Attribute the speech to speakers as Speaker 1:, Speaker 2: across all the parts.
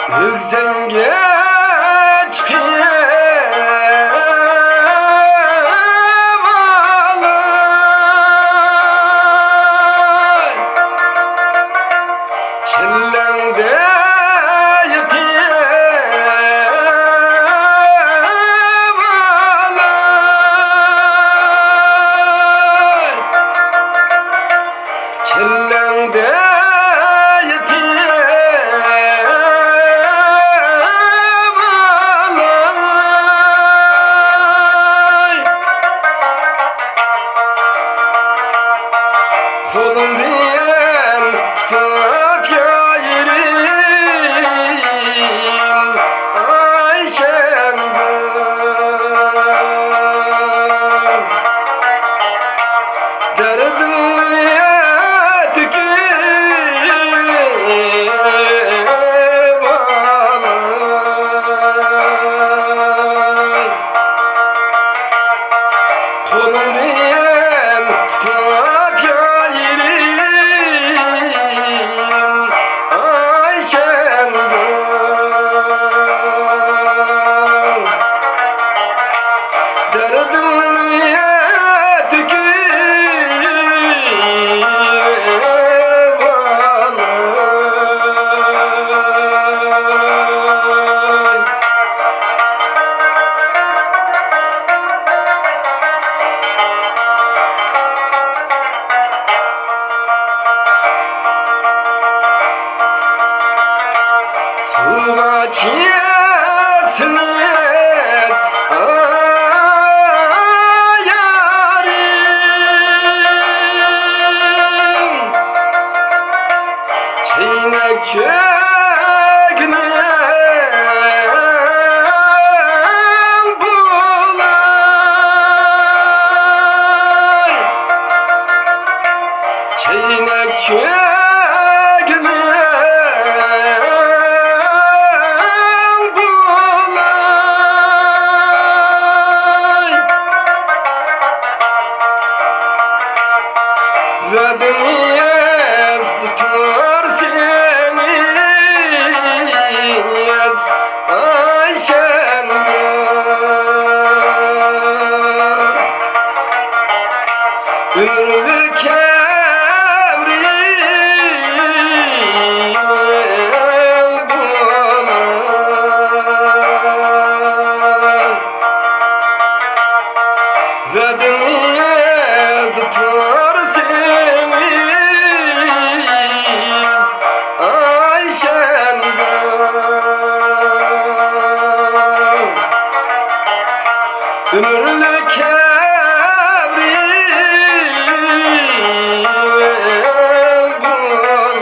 Speaker 1: Yüksen geçti çillende çillende kolum diyen tutak yayırım Ayşem derdimle kolum diyen tutak yayırım Ayşem derdimle suğa çiğersiniz yarim çeynek çökmeyen bulay çeynek çökmeyen Vediniz tutar seniz Ayşem ömürlük emrim bulay Vediniz tutar seniz Ayşem ömürlük emrim bulay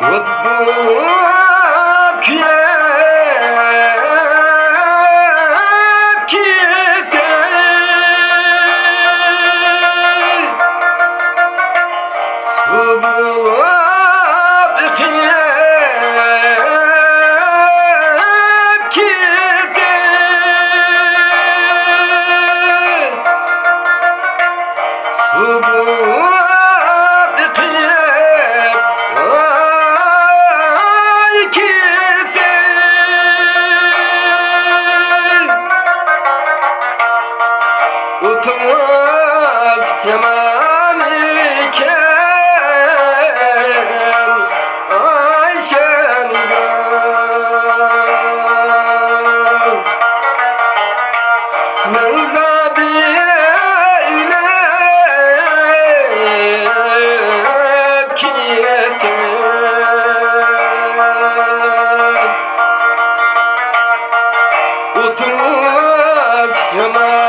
Speaker 1: Utbuğum kiyek kitey su bulup kiyek kitey su bulup kiyek utumuz yaman iken Ayşem Mevzadiye ile kiyeten utumuz yaman